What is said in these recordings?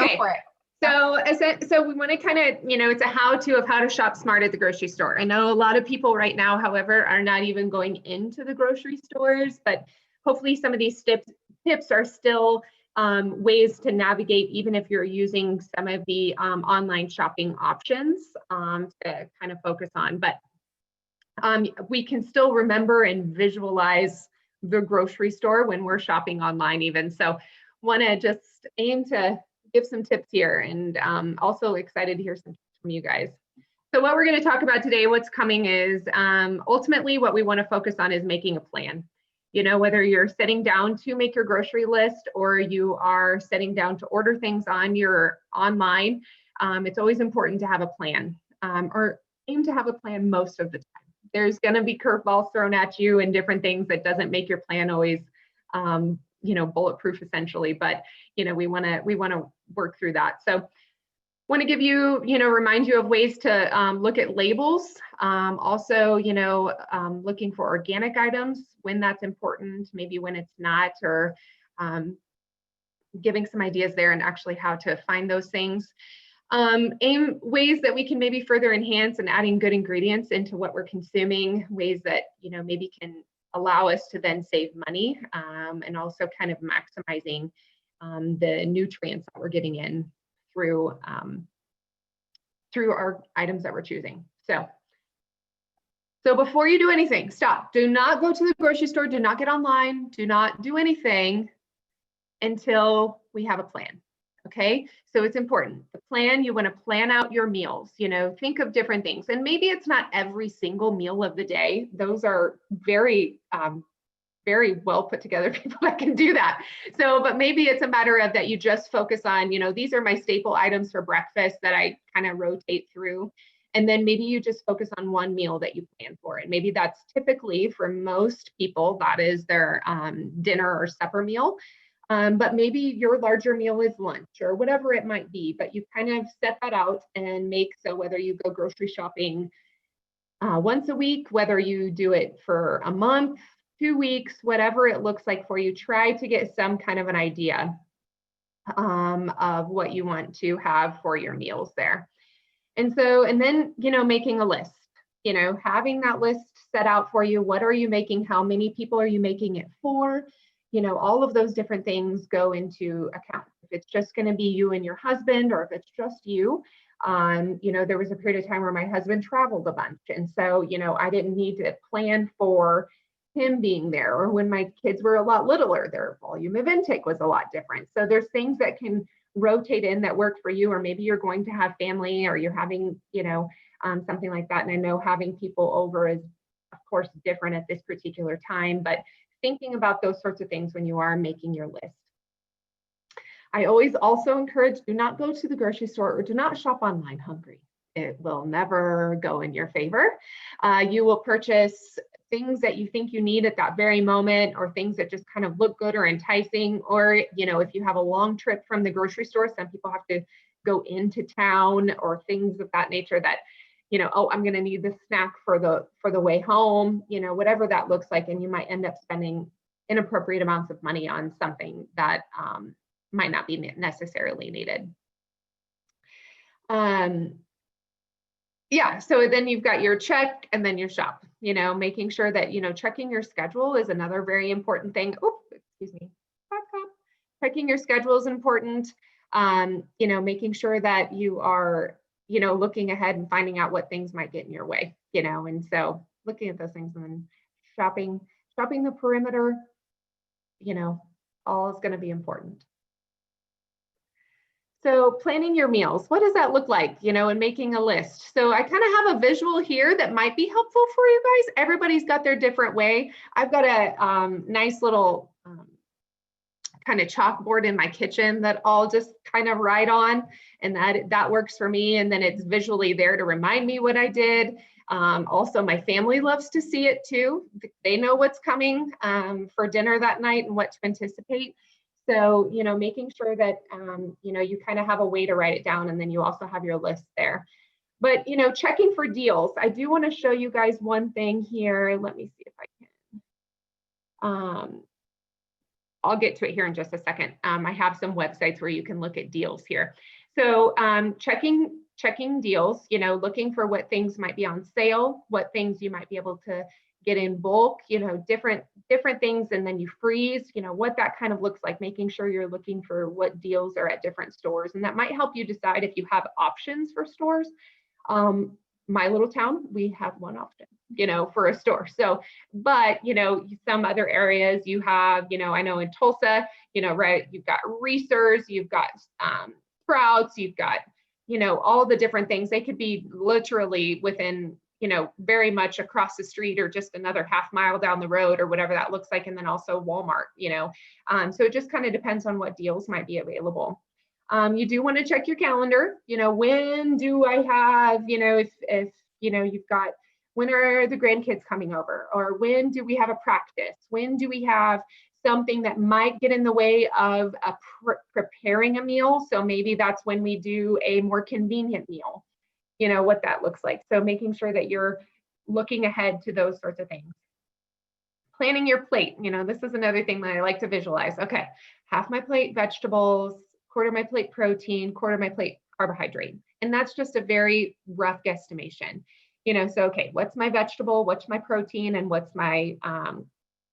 Okay. for it. So we want to kind of, it's a how-to of how to shop smart at the grocery store. I know a lot of people right now, however, are not even going into the grocery stores, but hopefully some of these tips are still ways to navigate, even if you're using some of the online shopping options to kind of focus on. But we can still remember and visualize the grocery store when we're shopping online even. So want to just aim to give some tips here, and also excited to hear some tips from you guys. So what we're going to talk about today, what's coming is ultimately what we want to focus on is making a plan. Whether you're sitting down to make your grocery list or you are sitting down to order things on your online, it's always important to have a plan, or aim to have a plan most of the time. There's going to be curveballs thrown at you and different things that doesn't make your plan always bulletproof essentially, but we want to work through that. So want to give you, remind you of ways to look at labels. Also, looking for organic items when that's important, maybe when it's not, or giving some ideas there and actually how to find those things. Ways that we can maybe further enhance and adding good ingredients into what we're consuming, ways that, maybe can allow us to then save money, and also kind of maximizing the nutrients that we're getting in through our items that we're choosing. So before you do anything, stop. Do not go to the grocery store. Do not get online. Do not do anything until we have a plan. Okay, so it's important. The plan, you want to plan out your meals, think of different things. And maybe it's not every single meal of the day. Those are very, very well put together people that can do that. So, but maybe it's a matter of that you just focus on, these are my staple items for breakfast that I kind of rotate through. And then maybe you just focus on one meal that you plan for. And maybe that's typically for most people, that is their dinner or supper meal. But maybe your larger meal is lunch or whatever it might be, but you kind of set that out and make, so whether you go grocery shopping once a week, whether you do it for a month, 2 weeks, whatever it looks like for you, try to get some kind of an idea of what you want to have for your meals there. And then, making a list, having that list set out for you. What are you making? How many people are you making it for? All of those different things go into account. If it's just going to be you and your husband, or if it's just you, there was a period of time where my husband traveled a bunch. And so, I didn't need to plan for him being there, or when my kids were a lot littler, their volume of intake was a lot different. So there's things that can rotate in that work for you, or maybe you're going to have family, or you're having, something like that. And I know having people over is, of course, different at this particular time, but thinking about those sorts of things when you are making your list. I always also encourage, do not go to the grocery store or do not shop online hungry. It will never go in your favor. You will purchase things that you think you need at that very moment, or things that just kind of look good or enticing. Or, if you have a long trip from the grocery store, some people have to go into town, or things of that nature that, oh, I'm going to need this snack for the way home, whatever that looks like. And you might end up spending inappropriate amounts of money on something that might not be necessarily needed. Yeah, so then you've got your check and then your shop, making sure that, checking your schedule is another very important thing. Oh, excuse me. Checking your schedule is important. Making sure that you are, looking ahead and finding out what things might get in your way, and so looking at those things, and then shopping the perimeter, all is going to be important. So planning your meals, what does that look like, and making a list? So I kind of have a visual here that might be helpful for you guys. Everybody's got their different way. I've got a nice little kind of chalkboard in my kitchen that I'll just kind of write on, and that works for me. And then it's visually there to remind me what I did. Also, my family loves to see it too. They know what's coming for dinner that night and what to anticipate. So, making sure that, you kind of have a way to write it down, and then you also have your list there. But, checking for deals. I do want to show you guys one thing here. Let me see if I can. I'll get to it here in just a second. I have some websites where you can look at deals here. So checking deals, you know, looking for what things might be on sale, what things you might be able to get in bulk, you know, different things, and then you freeze, you know, what that kind of looks like, making sure you're looking for what deals are at different stores. And that might help you decide if you have options for stores. My little town, we have one option, you know, for a store. So, but, you know, some other areas you have, you know, I know in Tulsa, you know, right, you've got Reese's, you've got Sprouts, you've got, you know, all the different things. They could be literally within, you know, very much across the street or just another half mile down the road or whatever that looks like. And then also Walmart, you know, so it just kind of depends on what deals might be available. You do want to check your calendar, you know, when do I have, you know, if, you know, you've got, when are the grandkids coming over, or when do we have a practice? When do we have something that might get in the way of preparing a meal? So maybe that's when we do a more convenient meal, you know, what that looks like. So making sure that you're looking ahead to those sorts of things. Planning your plate, you know, this is another thing that I like to visualize. Okay, half my plate vegetables, quarter my plate protein, quarter my plate carbohydrate. And that's just a very rough guesstimation. You know, so, okay, what's my vegetable, what's my protein, and what's my,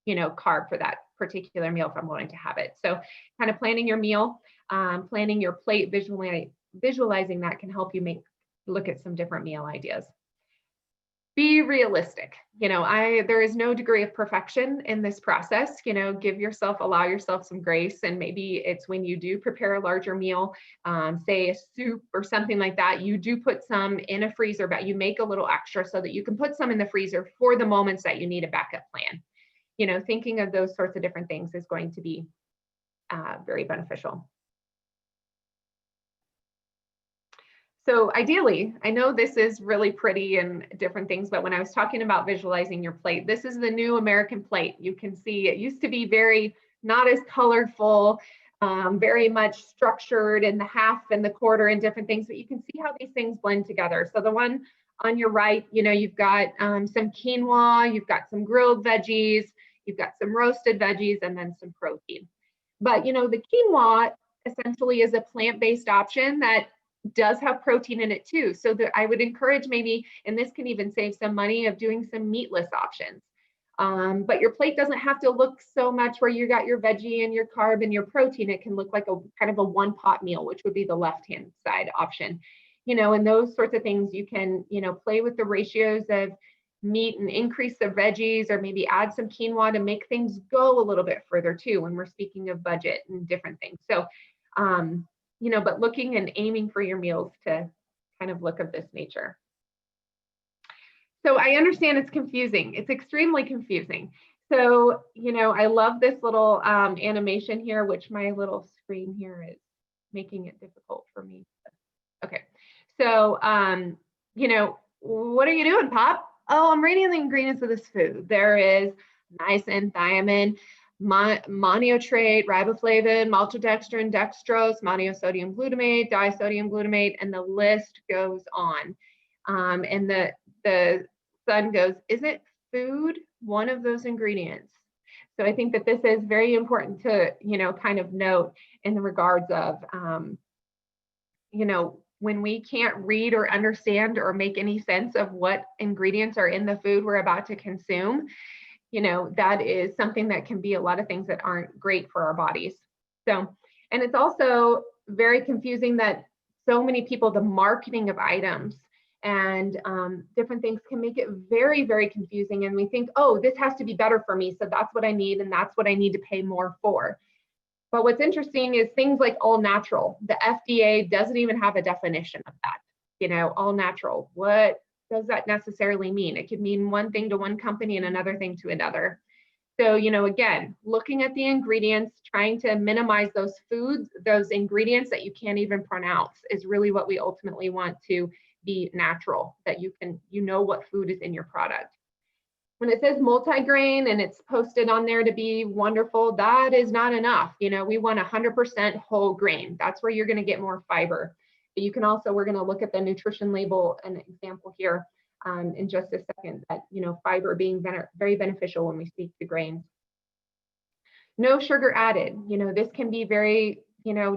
you know, carb for that particular meal if I'm going to have it. So kind of planning your meal, planning your plate, visualizing that can help you look at some different meal ideas. Be realistic. You know, there is no degree of perfection in this process. You know, allow yourself some grace. And maybe it's when you do prepare a larger meal, say a soup or something like that, you do put some in a freezer, but you make a little extra so that you can put some in the freezer for the moments that you need a backup plan. You know, thinking of those sorts of different things is going to be very beneficial. So ideally, I know this is really pretty and different things, but when I was talking about visualizing your plate, this is the new American plate. You can see it used to be not as colorful, very much structured in the half and the quarter and different things, but you can see how these things blend together. So the one on your right, you know, you've got some quinoa, you've got some grilled veggies, you've got some roasted veggies, and then some protein. But, you know, the quinoa essentially is a plant-based option that does have protein in it too. So I would encourage maybe, and this can even save some money, of doing some meatless options. But your plate doesn't have to look so much where you got your veggie and your carb and your protein. It can look like a kind of a one pot meal, which would be the left-hand side option. You know, and those sorts of things, you can, you know, play with the ratios of meat and increase the veggies, or maybe add some quinoa to make things go a little bit further too, when we're speaking of budget and different things. So, you know, but looking and aiming for your meals to kind of look of this nature. So I understand it's confusing. It's extremely confusing. So, you know, I love this little animation here, which my little screen here is making it difficult for me. Okay. So, you know, what are you doing, Pop? Oh, I'm reading the ingredients of this food. There is niacin, thiamine, monotrate, riboflavin, maltodextrin, dextrose, monosodium glutamate, disodium glutamate, and the list goes on. And the son goes, isn't food one of those ingredients? So I think that this is very important to, you know, kind of note in the regards of, you know, when we can't read or understand or make any sense of what ingredients are in the food we're about to consume, you know, that is something that can be a lot of things that aren't great for our bodies. So, and it's also very confusing that so many people, the marketing of items and different things can make it very, very confusing. And we think, oh, this has to be better for me, so that's what I need, and that's what I need to pay more for. But what's interesting is things like all natural. The FDA doesn't even have a definition of that. You know, all natural. What does that necessarily mean? It could mean one thing to one company and another thing to another. So, you know, again, looking at the ingredients, trying to minimize those ingredients that you can't even pronounce is really what we ultimately want to be natural, that you know what food is in your product. When it says multigrain and it's posted on there to be wonderful, that is not enough. You know, we want 100% whole grain. That's where you're going to get more fiber. But you can also, we're going to look at the nutrition label, an example here in just a second, that, you know, fiber being very beneficial when we speak to grains. No sugar added. This can be very,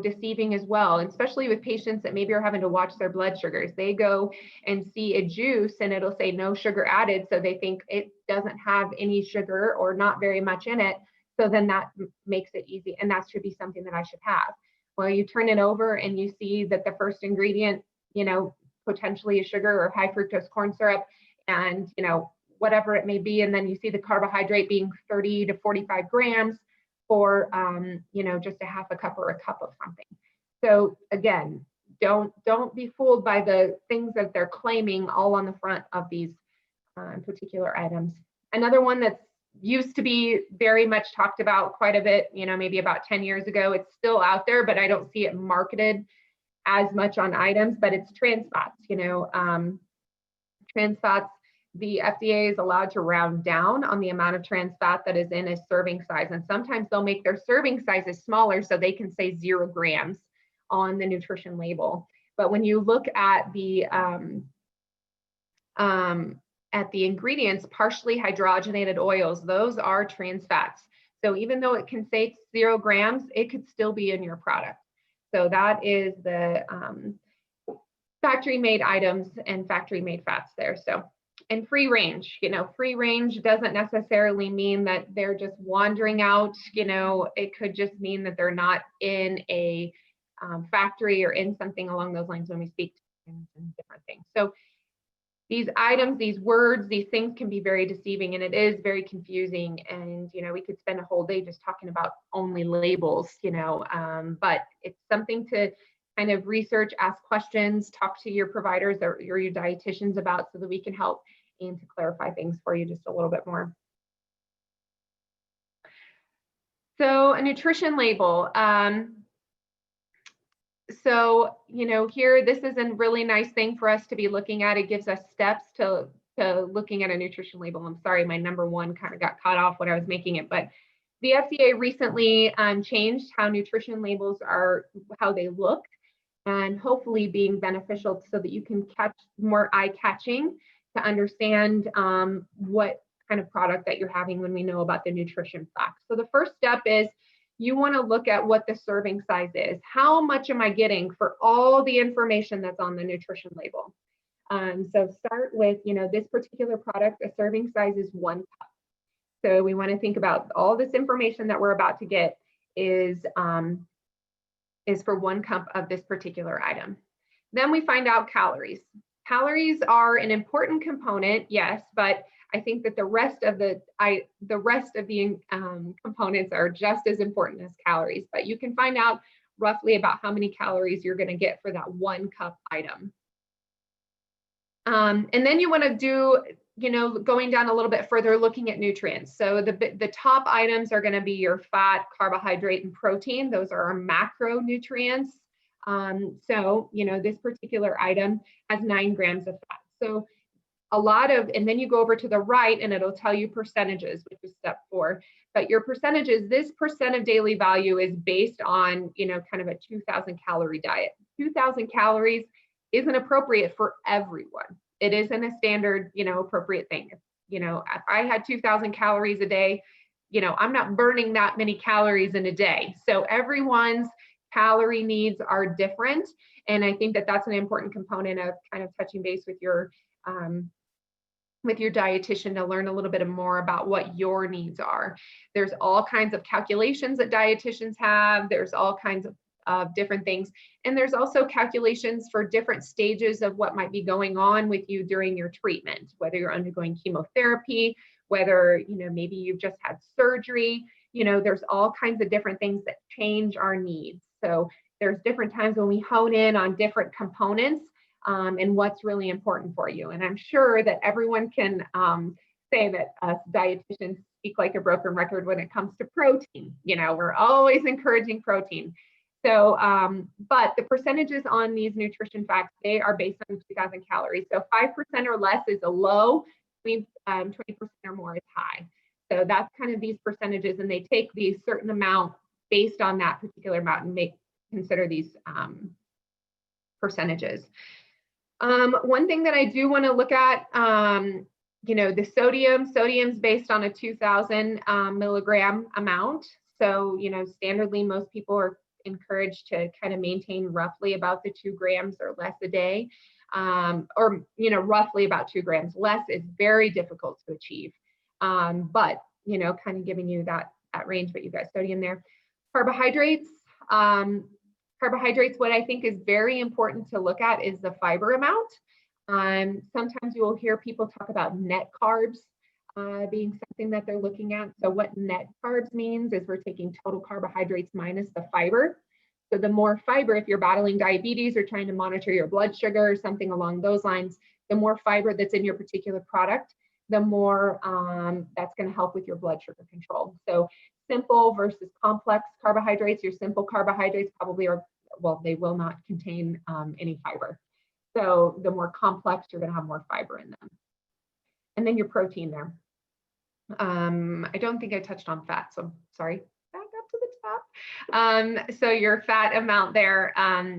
deceiving as well, especially with patients that maybe are having to watch their blood sugars. They go and see a juice and it'll say no sugar added. So they think it doesn't have any sugar or not very much in it. So then that makes it easy. And that should be something that I should have. Well, you turn it over and you see that the first ingredient, potentially is sugar or high fructose corn syrup and, whatever it may be. And then you see the carbohydrate being 30 to 45 grams for, just a half a cup or a cup of something. So again, don't be fooled by the things that they're claiming all on the front of these particular items. Another one that's used to be very much talked about quite a bit, maybe about 10 years ago, it's still out there, but I don't see it marketed as much on items, but it's trans fats. Trans fats, the FDA is allowed to round down on the amount of trans fat that is in a serving size. And sometimes they'll make their serving sizes smaller so they can say 0 grams on the nutrition label. But when you look at the ingredients, partially hydrogenated oils, those are trans fats. So even though it can say 0 grams, it could still be in your product. So that is the factory made items and factory made fats there. So, and free range, free range doesn't necessarily mean that they're just wandering out. It could just mean that they're not in a factory or in something along those lines when we speak to different things. So these items, these words, these things can be very deceiving, and it is very confusing. And, we could spend a whole day just talking about only labels, but it's something to kind of research, ask questions, talk to your providers or your dietitians about so that we can help and to clarify things for you just a little bit more. So a nutrition label. So, here, this is a really nice thing for us to be looking at. It gives us steps to looking at a nutrition label. I'm sorry, my number one kind of got cut off when I was making it, but the FDA recently changed how nutrition labels are, how they look, and hopefully being beneficial so that you can catch more eye-catching to understand what kind of product that you're having when we know about the nutrition facts. So the first step is you want to look at what the serving size is. How much am I getting for all the information that's on the nutrition label? So start with, this particular product, a serving size is 1 cup. So we want to think about all this information that we're about to get is for 1 cup of this particular item. Then we find out calories. Calories are an important component, yes, but I think that the rest of the components are just as important as calories. But you can find out roughly about how many calories you're going to get for that 1 cup item. And then you want to do, going down a little bit further, looking at nutrients. So the top items are going to be your fat, carbohydrate, and protein. Those are our macronutrients. So, this particular item has 9 grams of fat. So and then you go over to the right and it'll tell you percentages, which is step 4. But your percentages, this percent of daily value is based on, kind of a 2,000 calorie diet. 2,000 calories isn't appropriate for everyone. It isn't a standard, appropriate thing. If I had 2,000 calories a day, I'm not burning that many calories in a day. So everyone's calorie needs are different. And I think that that's an important component of kind of touching base with your dietitian to learn a little bit more about what your needs are. There's all kinds of calculations that dietitians have. There's all kinds of different things. And there's also calculations for different stages of what might be going on with you during your treatment, whether you're undergoing chemotherapy, whether, maybe you've just had surgery, there's all kinds of different things that change our needs. So there's different times when we hone in on different components and what's really important for you. And I'm sure that everyone can say that us dietitians speak like a broken record when it comes to protein. We're always encouraging protein. So, but the percentages on these nutrition facts, they are based on 2,000 calories. So 5% or less is a low, 20% or more is high. So that's kind of these percentages, and they take the certain amount based on that particular amount and consider these percentages. One thing that I do want to look at, the sodium's based on a 2,000 milligram amount. So, standardly, most people are encouraged to kind of maintain roughly about the 2 grams or less a day, or, roughly about 2 grams. Less is very difficult to achieve. But, kind of giving you that range, but you've got sodium there. Carbohydrates, what I think is very important to look at is the fiber amount. Sometimes you will hear people talk about net carbs being something that they're looking at. So what net carbs means is we're taking total carbohydrates minus the fiber. So the more fiber, if you're battling diabetes or trying to monitor your blood sugar or something along those lines, the more fiber that's in your particular product, the more that's going to help with your blood sugar control. So simple versus complex carbohydrates, your simple carbohydrates probably are, well, they will not contain any fiber. So the more complex, you're going to have more fiber in them. And then your protein there. I don't think I touched on fat, so sorry. Back up to the top. So your fat amount there,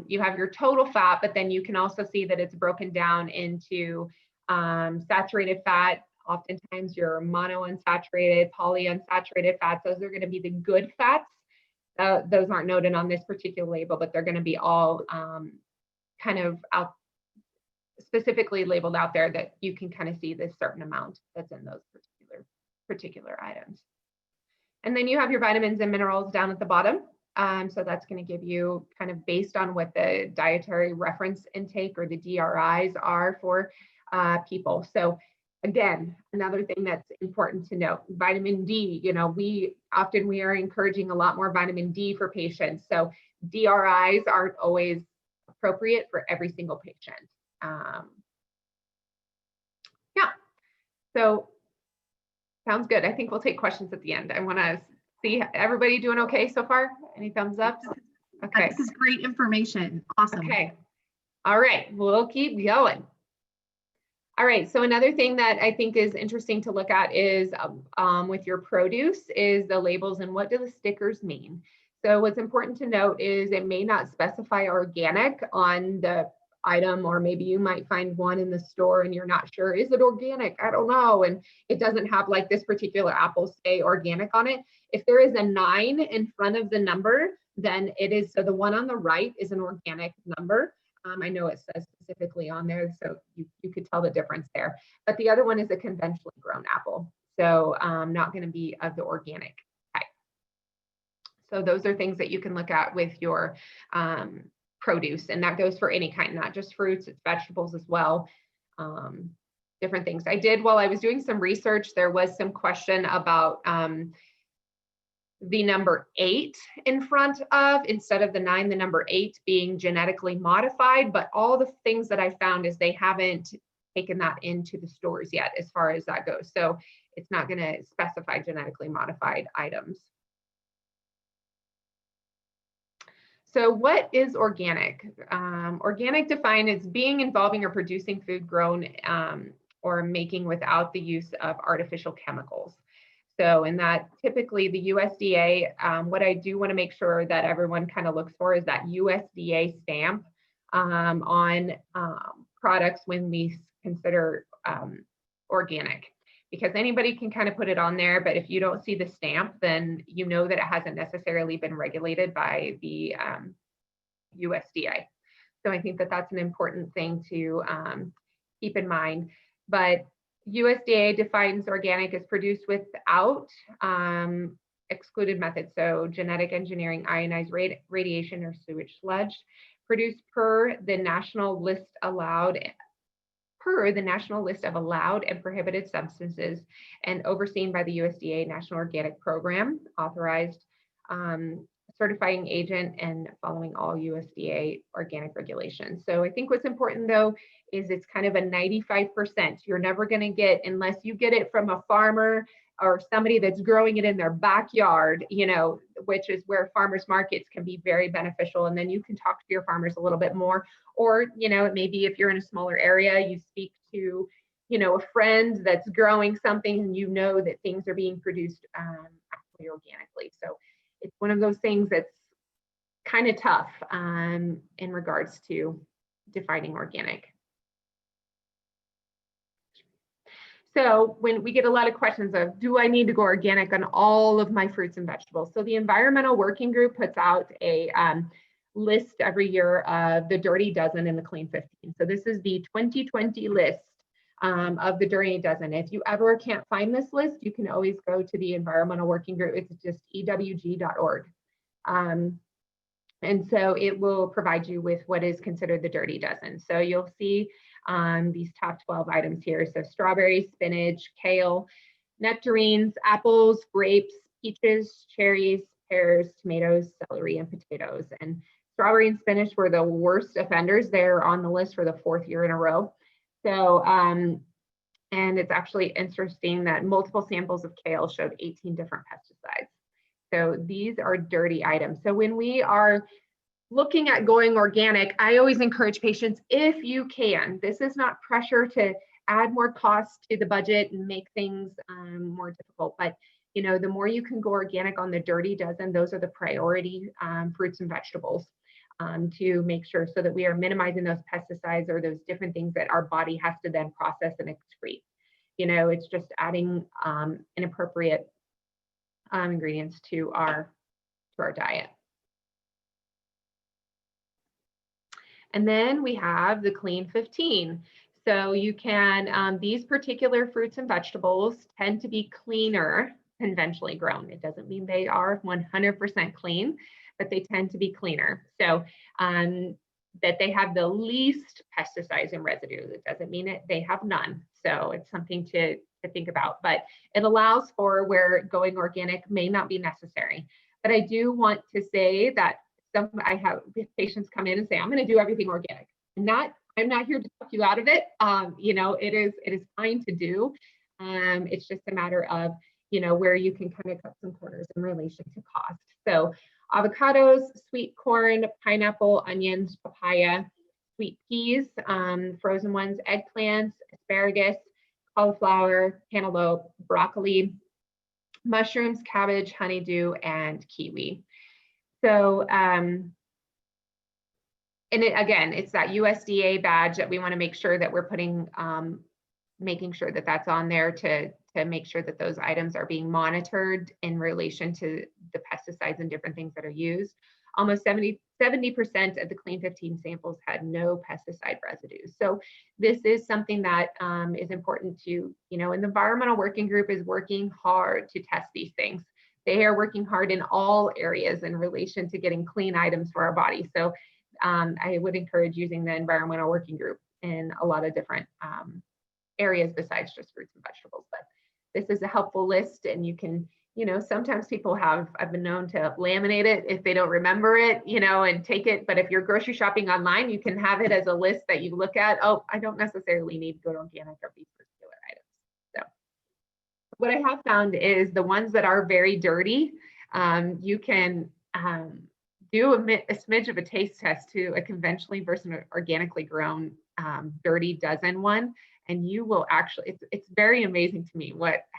you have your total fat, but then you can also see that it's broken down into saturated fat. Oftentimes your monounsaturated, polyunsaturated fats, those are going to be the good fats. Those aren't noted on this particular label, but they're going to be all kind of specifically labeled out there that you can kind of see this certain amount that's in those particular items. And then you have your vitamins and minerals down at the bottom. So that's going to give you kind of based on what the dietary reference intake or the DRIs are for people. So again, another thing that's important to note, vitamin D, we are encouraging a lot more vitamin D for patients. So DRIs aren't always appropriate for every single patient. Yeah, so sounds good. I think we'll take questions at the end. I want to see everybody doing okay so far. Any thumbs up? Okay. This is great information. Awesome. Okay. All right. We'll keep going. All right. So another thing that I think is interesting to look at is with your produce is the labels and what do the stickers mean? So what's important to note is it may not specify organic on the item, or maybe you might find one in the store and you're not sure, is it organic? I don't know. And it doesn't have like this particular apple say organic on it. If there is a 9 in front of the number, then it is, so the one on the right is an organic number. I know it says specifically on there, so you could tell the difference there. But the other one is a conventionally grown apple. So not going to be of the organic type. So those are things that you can look at with your produce, and that goes for any kind, not just fruits, it's vegetables as well, different things. While I was doing some research, there was some question about the number 8 in front of, instead of the 9, the number 8 being genetically modified, but all the things that I found is they haven't taken that into the stores yet as far as that goes. So it's not going to specify genetically modified items. So what is organic? Organic defined as being, involving, or producing food grown or making without the use of artificial chemicals. So in that, typically the USDA, what I do want to make sure that everyone kind of looks for is that USDA stamp on products when we consider organic. Because anybody can kind of put it on there, but if you don't see the stamp, then you know that it hasn't necessarily been regulated by the USDA. So I think that that's an important thing to keep in mind. But USDA defines organic as produced without excluded methods, so genetic engineering, ionized radiation, or sewage sludge, produced per the national list of allowed and prohibited substances, and overseen by the USDA National Organic Program, authorized certifying agent, and following all USDA organic regulations. So I think what's important though is it's kind of a 95%. You're never going to get, unless you get it from a farmer or somebody that's growing it in their backyard, which is where farmers markets can be very beneficial. And then you can talk to your farmers a little bit more, or, maybe if you're in a smaller area, you speak to, a friend that's growing something and that things are being produced actually organically. So it's one of those things that's kind of tough in regards to defining organic. So when we get a lot of questions of, do I need to go organic on all of my fruits and vegetables? So the Environmental Working Group puts out a list every year of the Dirty Dozen and the Clean 15. So this is the 2020 list of the Dirty Dozen. If you ever can't find this list, you can always go to the Environmental Working Group. It's just ewg.org. And so it will provide you with what is considered the Dirty Dozen. So you'll see these top 12 items here. So strawberries, spinach, kale, nectarines, apples, grapes, peaches, cherries, pears, tomatoes, celery, and potatoes. And strawberry and spinach were the worst offenders. They're on the list for the 4th year in a row. So, and it's actually interesting that multiple samples of kale showed 18 different pesticides. So these are dirty items. So when we are looking at going organic, I always encourage patients, if you can, this is not pressure to add more costs to the budget and make things more difficult, but you know, the more you can go organic on the Dirty Dozen, those are the priority fruits and vegetables to make sure so that we are minimizing those pesticides or those different things that our body has to then process and excrete. You know, it's just adding inappropriate ingredients to our diet. And then we have the Clean 15. So you can, these particular fruits and vegetables tend to be cleaner conventionally grown. It doesn't mean they are 100% clean, but they tend to be cleaner. So that they have the least pesticides and residues. It doesn't mean it, they have none. So it's something to think about, but it allows for where going organic may not be necessary. But I do want to say that I have patients come in and say, I'm going to do everything organic. I'm not here to talk you out of it. You know, it is fine to do. It's just a matter of, you know, where you can kind of cut some corners in relation to cost. So avocados, sweet corn, pineapple, onions, papaya, sweet peas, frozen ones, eggplants, asparagus, cauliflower, cantaloupe, broccoli, mushrooms, cabbage, honeydew, and kiwi. So, and again, it's that USDA badge that we want to make sure that we're putting, making sure that that's on there to make sure that those items are being monitored in relation to the pesticides and different things that are used. Almost 70% of the Clean 15 samples had no pesticide residues. So this is something that is important to, you know, and the Environmental Working Group is working hard to test these things. They are working hard in all areas in relation to getting clean items for our body. So I would encourage using the Environmental Working Group in a lot of different areas besides just fruits and vegetables. But this is a helpful list, and you can, you know, sometimes people I've been known to laminate it if they don't remember it, you know, and take it. But if you're grocery shopping online, you can have it as a list that you look at. Oh, I don't necessarily need to go to organic or these particular items. So what I have found is the ones that are very dirty, you can do a smidge of a taste test to a conventionally versus organically grown Dirty Dozen one, and you will actually, it's very amazing to me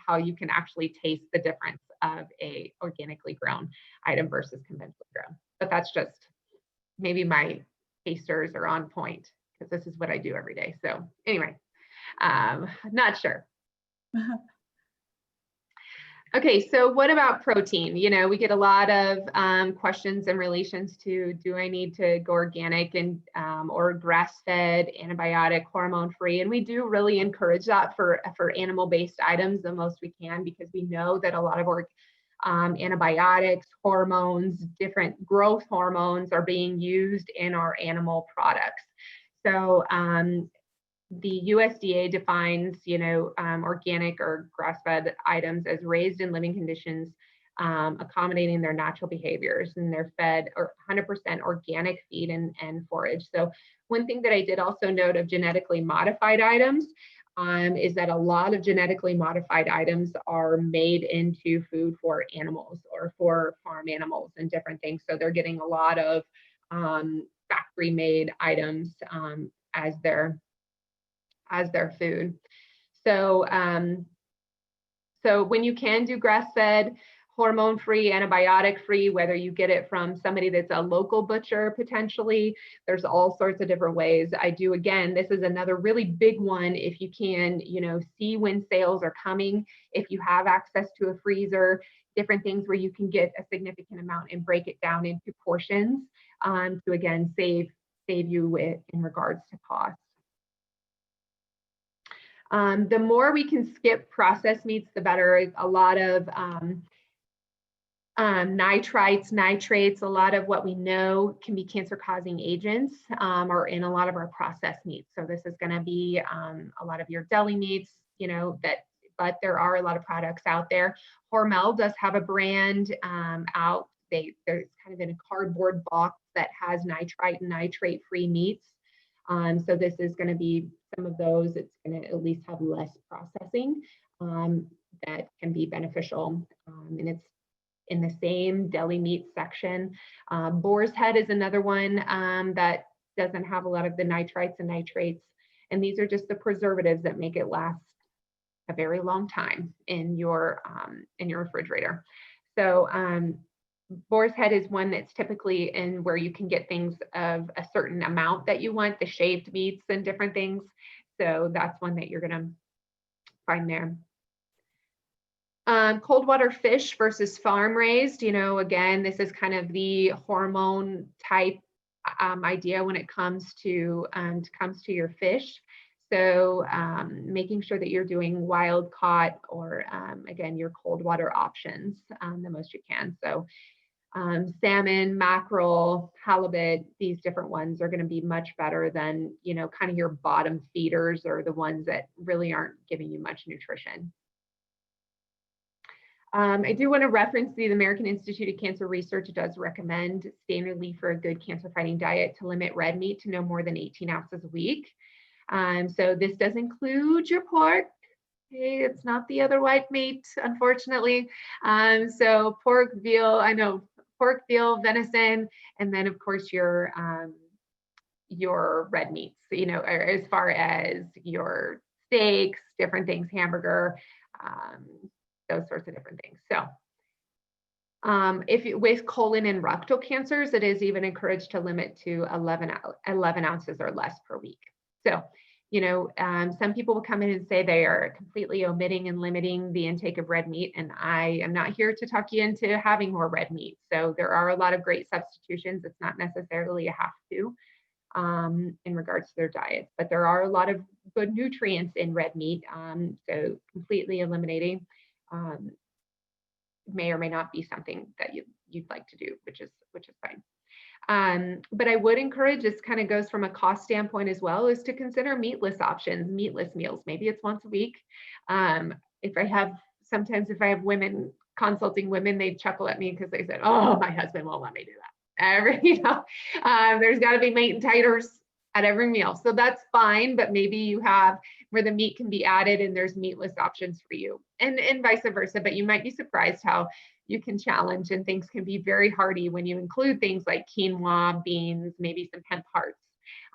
how you can actually taste the difference of a organically grown item versus conventionally grown. But that's just, maybe my tasters are on point because this is what I do every day. So anyway, not sure. Okay, so what about protein? You know, we get a lot of questions in relations to, do I need to go organic and or grass-fed, antibiotic, hormone-free? And we do really encourage that for animal-based items the most we can, because we know that a lot of our antibiotics, hormones, different growth hormones are being used in our animal products. So the USDA defines, you know, organic or grass-fed items as raised in living conditions, accommodating their natural behaviors, and they're fed or 100% organic feed and forage. So one thing that I did also note of genetically modified items is that a lot of genetically modified items are made into food for animals or for farm animals and different things. So they're getting a lot of factory-made items as their food. So so when you can do grass-fed, hormone-free, antibiotic-free, whether you get it from somebody that's a local butcher potentially. There's all sorts of different ways. I do, again, this is another really big one. If you can, see when sales are coming, if you have access to a freezer, different things where you can get a significant amount and break it down into portions to, again, save you in regards to cost. The more we can skip processed meats, the better. A lot of nitrites, nitrates, a lot of what we know can be cancer-causing agents are in a lot of our processed meats. So this is going to be a lot of your deli meats, but there are a lot of products out there. Hormel does have a brand out. They're kind of in a cardboard box that has nitrite and nitrate-free meats. So this is going to be some of those. It's going to at least have less processing that can be beneficial. And it's in the same deli meat section. Boar's head is another one that doesn't have a lot of the nitrites and nitrates. And these are just the preservatives that make it last a very long time in your refrigerator. So boar's head is one that's typically in where you can get things of a certain amount that you want, the shaved meats and different things. So that's one that you're going to find there. Cold water fish versus farm raised, again, this is kind of the hormone type idea when it comes to your fish. So making sure that you're doing wild caught or again, your cold water options the most you can. So salmon, mackerel, halibut, these different ones are going to be much better than, kind of your bottom feeders or the ones that really aren't giving you much nutrition. I do want to reference the American Institute of Cancer Research does recommend standardly for a good cancer fighting diet to limit red meat to no more than 18 ounces a week. So this does include your pork. Okay, it's not the other white meat, unfortunately. So pork, veal, pork, veal, venison, and then of course your red meats, as far as your steaks, different things, hamburger, those sorts of different things. So with colon and rectal cancers, it is even encouraged to limit to 11 ounces or less per week. So, some people will come in and say they are completely omitting and limiting the intake of red meat, and I am not here to talk you into having more red meat. So there are a lot of great substitutions. It's not necessarily a have to in regards to their diets, but there are a lot of good nutrients in red meat. So completely eliminating may or may not be something that you'd like to do, which is fine. But I would encourage, this kind of goes from a cost standpoint as well, is to consider meatless options, meatless meals. Maybe it's once a week. Sometimes if I have women consulting women, they chuckle at me because they said, "Oh, my husband won't let me do that." There's got to be meat and taters at every meal. So that's fine, but maybe you have where the meat can be added and there's meatless options for you, and vice versa. But you might be surprised how you can challenge and things can be very hearty when you include things like quinoa, beans, maybe some hemp hearts.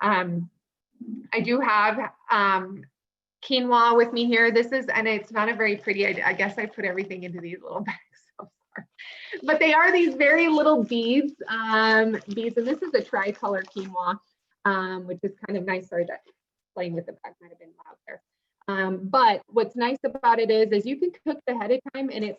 I do have quinoa with me here. And it's not a very pretty, I guess I put everything into these little bags. So sorry. But they are these very little beads, and this is a tricolor quinoa, which is kind of nice. Sorry, that playing with the bag might have been loud there. But what's nice about it is you can cook it ahead of time and it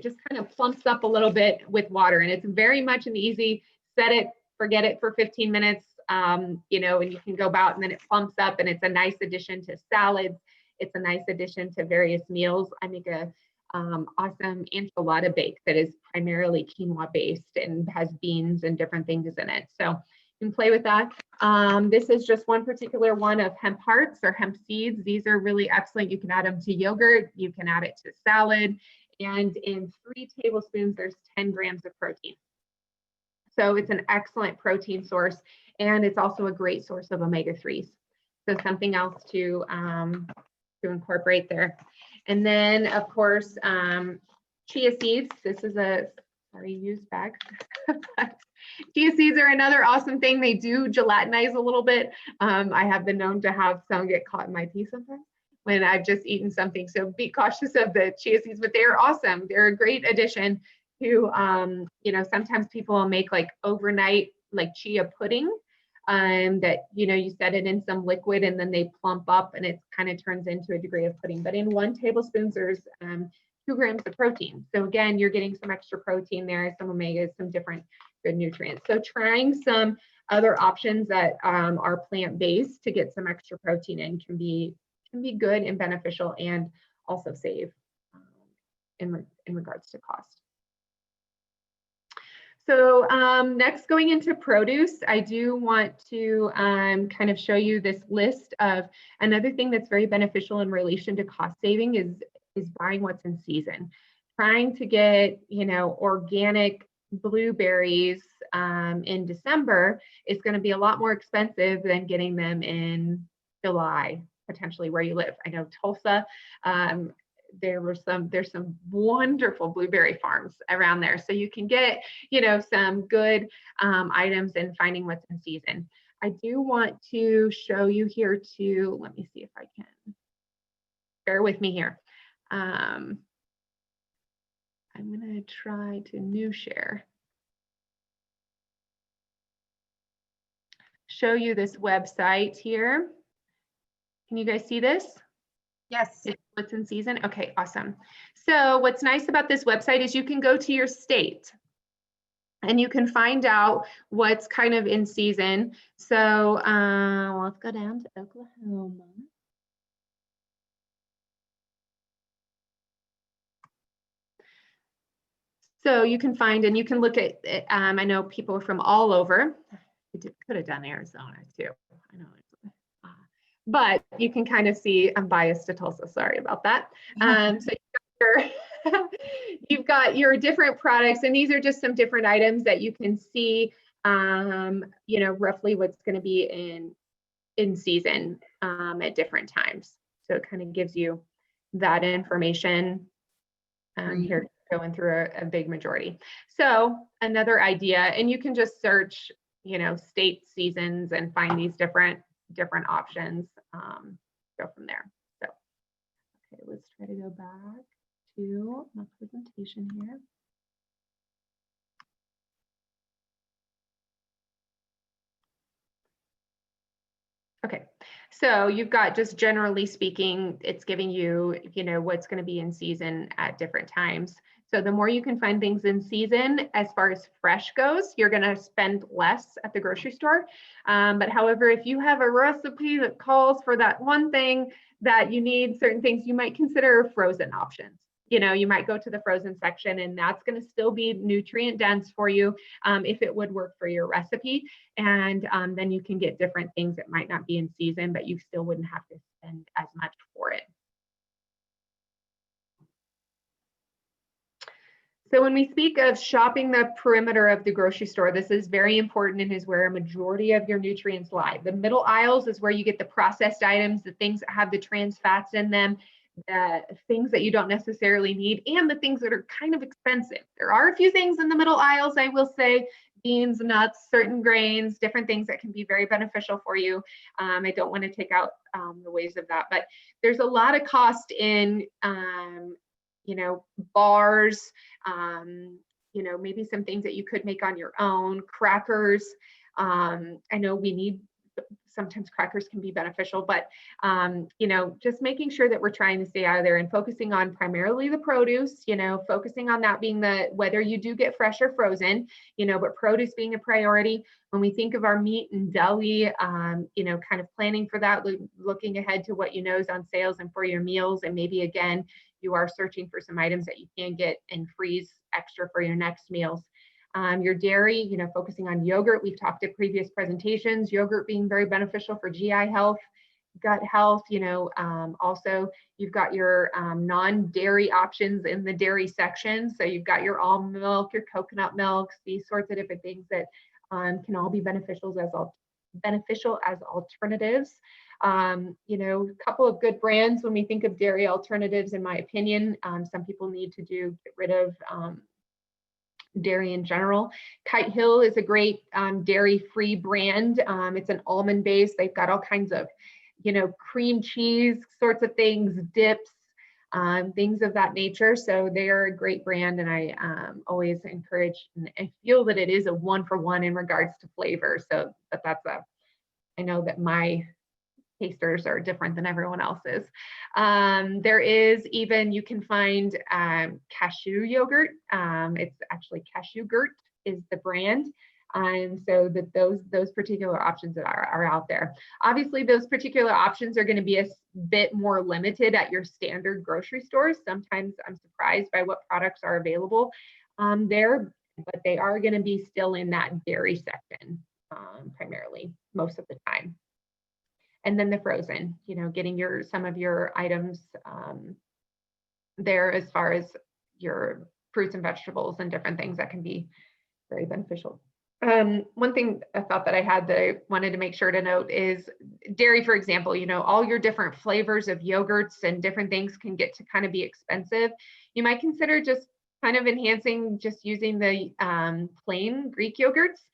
just kind of plumps up a little bit with water, and it's very much an easy set it, forget it for 15 minutes, and you can go about and then it plumps up, and it's a nice addition to salads. It's a nice addition to various meals. I make a awesome enchilada bake that is primarily quinoa based and has beans and different things in it. So you can play with that. This is just one particular one of hemp hearts or hemp seeds. These are really excellent. You can add them to yogurt. You can add it to salad. And in 3 tablespoons, there's 10 grams of protein. So it's an excellent protein source. And it's also a great source of omega-3s. So something else to incorporate there. And then, of course, chia seeds. This is a used bag. Chia seeds are another awesome thing. They do gelatinize a little bit. I have been known to have some get caught in my pee sometimes. when I've just eaten something. So be cautious of the chia seeds, but they're awesome. They're a great addition to, sometimes people will make like overnight, like chia pudding, that, you set it in some liquid and then they plump up and it kind of turns into a degree of pudding. But in 1 tablespoon, there's 2 grams of protein. So again, you're getting some extra protein there, some omegas, some different good nutrients. So trying some other options that are plant-based to get some extra protein in can be good and beneficial, and also save in regards to cost. So next, going into produce, I do want to kind of show you this list of another thing that's very beneficial in relation to cost saving is buying what's in season. Trying to get, organic blueberries in December is going to be a lot more expensive than getting them in July, potentially where you live. I know Tulsa, there's some wonderful blueberry farms around there. So you can get, some good items in finding what's in season. I do want to show you here too. Let me see if I can. Bear with me here. I'm going to try to new share. Show you this website here. Can you guys see this? Yes. It's what's in season? Okay, awesome. So what's nice about this website is you can go to your state and you can find out what's kind of in season. So let's go down to Oklahoma. So you can find, and you can look at, I know people from all over. Could have done Arizona too. I know. But you can kind of see, I'm biased to Tulsa, sorry about that. So you've got your different products, and these are just some different items that you can see, roughly what's going to be in season at different times. So it kind of gives you that information here, going through a big majority. So another idea, and you can just search, state seasons and find these different options, go from there. So, okay, let's try to go back to my presentation here. Okay, so you've got, just generally speaking, it's giving you, what's going to be in season at different times. So the more you can find things in season, as far as fresh goes, you're going to spend less at the grocery store. But however, if you have a recipe that calls for that one thing that you need, certain things, you might consider frozen options. You might go to the frozen section, and that's going to still be nutrient dense for you if it would work for your recipe. And then you can get different things that might not be in season, but you still wouldn't have to spend as much for it. So when we speak of shopping the perimeter of the grocery store, this is very important and is where a majority of your nutrients lie. The middle aisles is where you get the processed items, the things that have the trans fats in them, the things that you don't necessarily need, and the things that are kind of expensive. There are a few things in the middle aisles, I will say, beans, nuts, certain grains, different things that can be very beneficial for you. I don't want to take out the ways of that, but there's a lot of cost in bars, maybe some things that you could make on your own, crackers. I know sometimes crackers can be beneficial, but just making sure that we're trying to stay out of there and focusing on primarily the produce, focusing on that being whether you do get fresh or frozen, but produce being a priority. When we think of our meat and deli, kind of planning for that, looking ahead to what is on sales and for your meals, and maybe again, you are searching for some items that you can get and freeze extra for your next meals. Your dairy, focusing on yogurt. We've talked at previous presentations, yogurt being very beneficial for GI health, gut health. Also you've got your non-dairy options in the dairy section. So you've got your almond milk, your coconut milks, these sorts of different things that can all be beneficial as alternatives. A couple of good brands when we think of dairy alternatives, in my opinion. Some people need to get rid of dairy in general. Kite Hill is a great dairy-free brand. It's an almond base. They've got all kinds of you know, cream cheese sorts of things, dips, things of that nature. So they are a great brand, and I always encourage and feel that it is a 1-for-1 in regards to flavor. So I know that my tasters are different than everyone else's. There is even, you can find cashew yogurt. It's actually Cashew Gurt is the brand. So that those particular options that are out there. Obviously, those particular options are going to be a bit more limited at your standard grocery stores. Sometimes I'm surprised by what products are available there, but they are going to be still in that dairy section primarily most of the time. And then the frozen, you know, getting some of your items there as far as your fruits and vegetables and different things that can be very beneficial. One thing I thought that I had that I wanted to make sure to note is dairy, for example, you know, all your different flavors of yogurts and different things can get to kind of be expensive. You might consider just kind of enhancing, just using the plain Greek yogurts.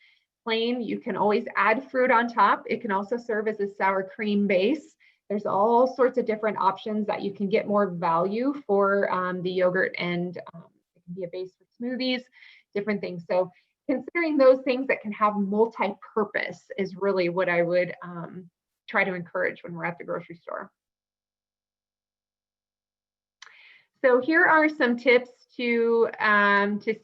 Plain, you can always add fruit on top. It can also serve as a sour cream base. There's all sorts of different options that you can get more value for the yogurt, and it can be a base for smoothies, different things. So considering those things that can have multi-purpose is really what I would try to encourage when we're at the grocery store. So here are some tips to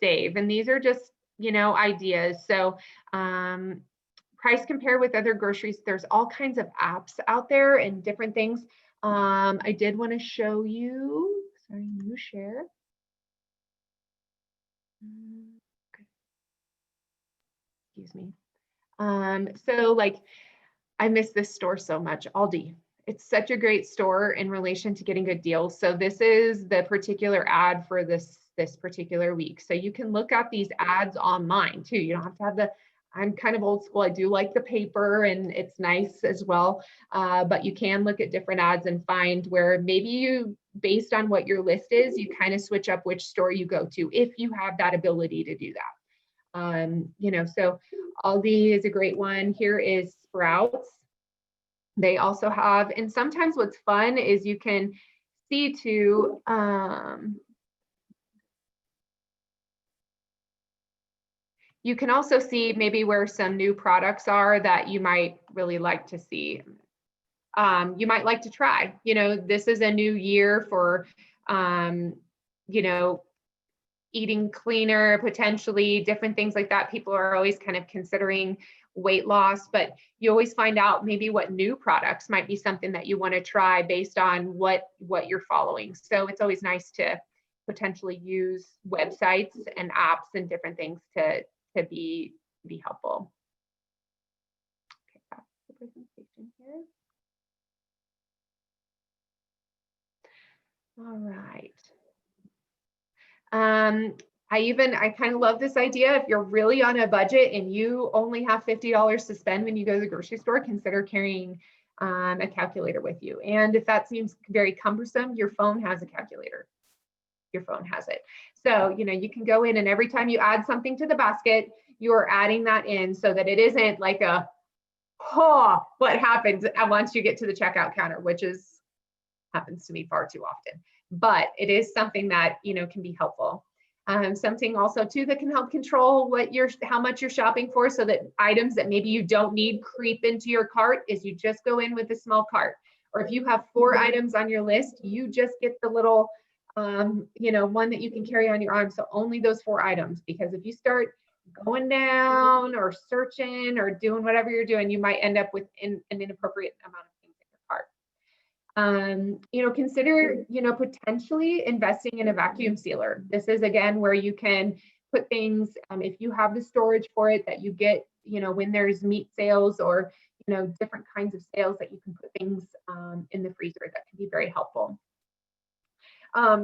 save, and these are just, you know, ideas. So price compare with other groceries. There's all kinds of apps out there and different things. I did want to show you, sorry, new share. Okay. Excuse me. So like, I miss this store so much, Aldi. It's such a great store in relation to getting good deals. So this is the particular ad for this particular week. So you can look at these ads online too. You don't have to have I'm kind of old school. I do like the paper, and it's nice as well. But you can look at different ads and find where maybe you, based on what your list is, you kind of switch up which store you go to if you have that ability to do that. You know, so Aldi is a great one. Here is Sprouts. They also have, and sometimes what's fun is you can see too, you can also see maybe where some new products are that you might really like to see. You might like to try, you know, this is a new year for, you know, eating cleaner, potentially different things like that. People are always kind of considering weight loss, but you always find out maybe what new products might be something that you want to try based on what you're following. So it's always nice to potentially use websites and apps and different things to be helpful. Okay, back to the presentation here. All right. I kind of love this idea. If you're really on a budget and you only have $50 to spend when you go to the grocery store, consider carrying a calculator with you. And if that seems very cumbersome, your phone has a calculator. Your phone has it. So, you know, you can go in, and every time you add something to the basket, you're adding that in so that it isn't like what happens once you get to the checkout counter, which happens to me far too often. But it is something that, you know, can be helpful. Something also too that can help control how much you're shopping for, so that items that maybe you don't need creep into your cart, is you just go in with a small cart. Or if you have 4 items on your list, you just get the little, you know, one that you can carry on your arm. So only those 4 items, because if you start going down or searching or doing whatever you're doing, you might end up with an inappropriate amount of things in your cart. You know, consider, you know, potentially investing in a vacuum sealer. This is again where you can put things, if you have the storage for it, that you get, you know, when there's meat sales or, you know, different kinds of sales, that you can put things in the freezer. That can be very helpful.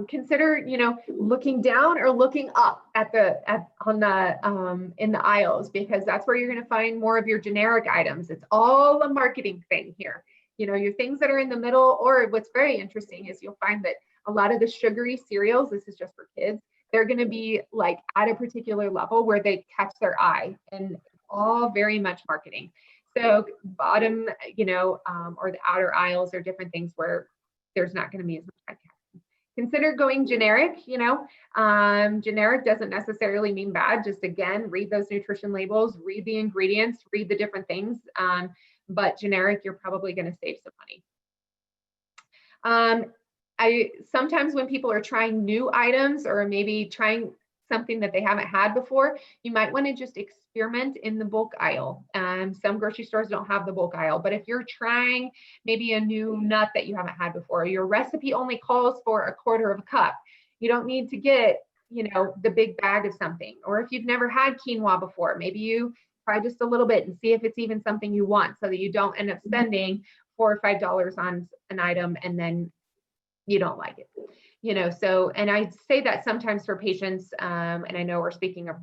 Consider, you know, looking down or looking up in the aisles, because that's where you're going to find more of your generic items. It's all a marketing thing here. You know, your things that are in the middle, or what's very interesting is you'll find that a lot of the sugary cereals, this is just for kids, they're going to be like at a particular level where they catch their eye, and all very much marketing. So bottom, or the outer aisles are different things where there's not going to be as much high calcium. Consider going generic. Generic doesn't necessarily mean bad. Just again, read those nutrition labels, read the ingredients, read the different things. But generic, you're probably going to save some money. Sometimes when people are trying new items or maybe trying something that they haven't had before, you might want to just experiment in the bulk aisle. Some grocery stores don't have the bulk aisle, but if you're trying maybe a new nut that you haven't had before, your recipe only calls for 1/4 of a cup. You don't need to get, the big bag of something. Or if you've never had quinoa before, maybe you try just a little bit and see if it's even something you want, so that you don't end up spending $4 or $5 on an item and then you don't like it. So, and I say that sometimes for patients, and I know we're speaking of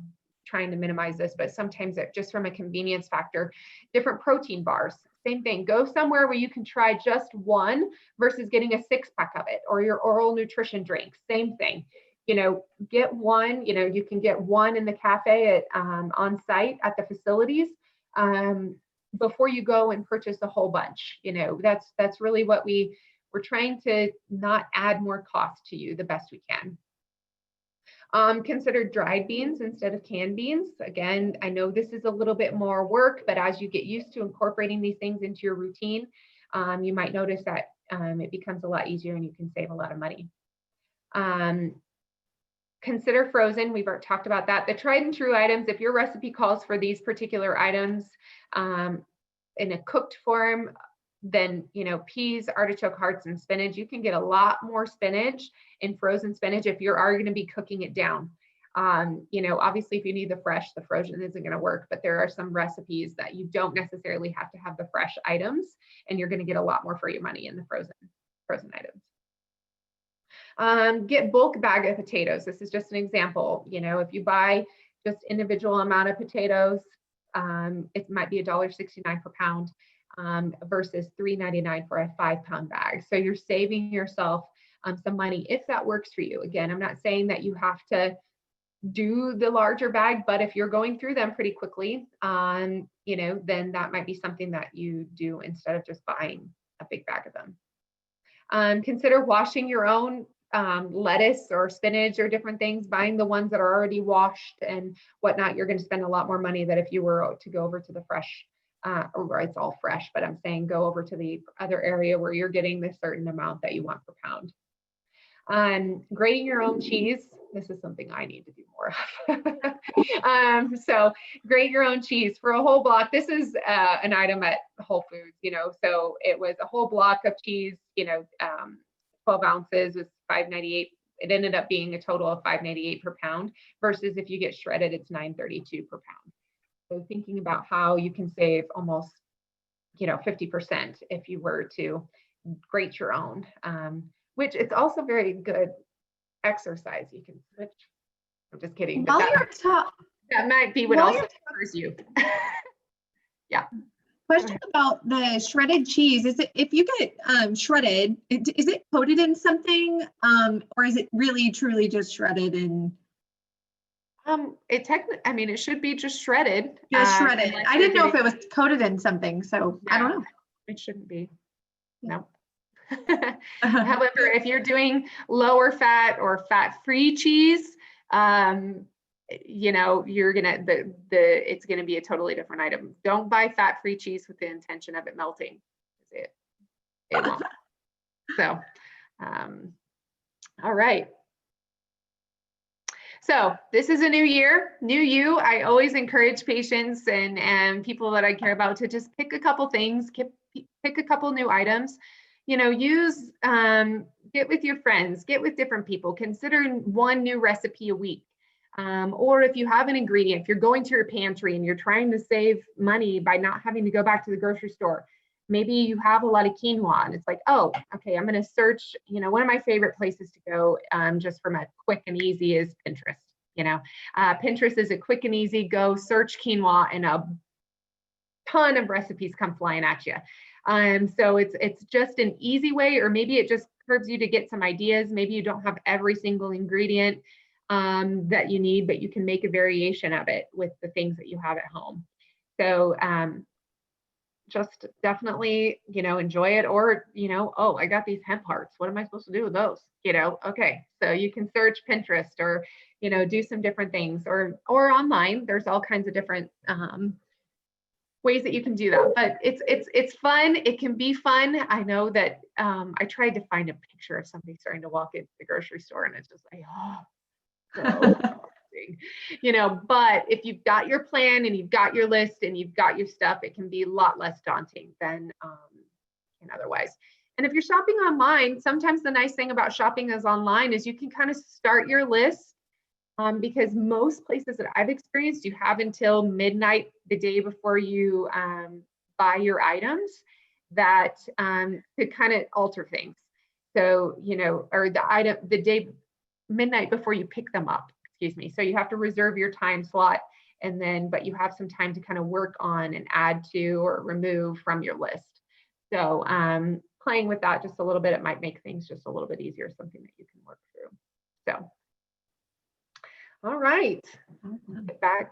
trying to minimize this, but sometimes just from a convenience factor, different protein bars, same thing. Go somewhere where you can try just one versus getting a 6-pack of it, or your oral nutrition drink, same thing. Get one, you can get one in the cafe at on site at the facilities before you go and purchase a whole bunch. That's really what we're trying to not add more cost to you the best we can. Consider dried beans instead of canned beans. Again, I know this is a little bit more work, but as you get used to incorporating these things into your routine, you might notice that it becomes a lot easier and you can save a lot of money. Consider frozen. We've already talked about that. The tried and true items, if your recipe calls for these particular items in a cooked form, then, peas, artichoke hearts, and spinach, you can get a lot more spinach in frozen spinach if you're going to be cooking it down. Obviously, if you need the fresh, the frozen isn't going to work, but there are some recipes that you don't necessarily have to have the fresh items, and you're going to get a lot more for your money in the frozen items. Get bulk bag of potatoes. This is just an example. If you buy just individual amount of potatoes, it might be $1.69 per pound. Versus $3.99 for a 5-pound bag. So you're saving yourself some money if that works for you. Again, I'm not saying that you have to do the larger bag, but if you're going through them pretty quickly, then that might be something that you do instead of just buying a big bag of them. Consider washing your own lettuce or spinach or different things, buying the ones that are already washed and whatnot. You're going to spend a lot more money than if you were to go over to the fresh or it's all fresh, but I'm saying go over to the other area where you're getting the certain amount that you want per pound. Grating your own cheese. This is something I need to do more of. So grate your own cheese for a whole block. This is an item at Whole Foods, so it was a whole block of cheese, 12 ounces was $5.98. It ended up being a total of $5.98 per pound versus if you get shredded, it's $9.32 per pound. So thinking about how you can save almost, 50% if you were to grate your own, which it's also very good exercise. You can switch. I'm just kidding. But that might be what also covers you. Yeah. Question about the shredded cheese. Is it, if you get shredded, is it coated in something, or is it really truly just shredded in? It should be just shredded. Just shredded. I didn't know if it was coated in something, so no, I don't know. It shouldn't be. No. However, if you're doing lower fat or fat-free cheese, you're gonna it's gonna be a totally different item. Don't buy fat-free cheese with the intention of it melting. It won't. So, all right. So this is a new year, new you. I always encourage patients and people that I care about to just pick a couple things, pick a couple new items, use, get with your friends, get with different people, consider one new recipe a week. Or if you have an ingredient, if you're going to your pantry and you're trying to save money by not having to go back to the grocery store, maybe you have a lot of quinoa and it's like, oh, okay, I'm going to search, one of my favorite places to go just from a quick and easy is Pinterest. Pinterest is a quick and easy, go search quinoa and a ton of recipes come flying at you. So it's just an easy way, or maybe it just curbs you to get some ideas. Maybe you don't have every single ingredient that you need, but you can make a variation of it with the things that you have at home. So just definitely, enjoy it. Or, oh, I got these hemp hearts. What am I supposed to do with those? Okay. So you can search Pinterest or, do some different things or online. There's all kinds of different ways that you can do that, but it's fun. It can be fun. I know that I tried to find a picture of somebody starting to walk into the grocery store, and it's just like, oh, so daunting. But if you've got your plan and you've got your list and you've got your stuff, it can be a lot less daunting than otherwise. And if you're shopping online, sometimes the nice thing about shopping as online is you can kind of start your list. Because most places that I've experienced, you have until midnight the day before you buy your items that to kind of alter things. So, or the day midnight before you pick them up, excuse me. So you have to reserve your time slot, and then, but you have some time to kind of work on and add to or remove from your list. So playing with that just a little bit, it might make things just a little bit easier, something that you can work through. So. All right, get back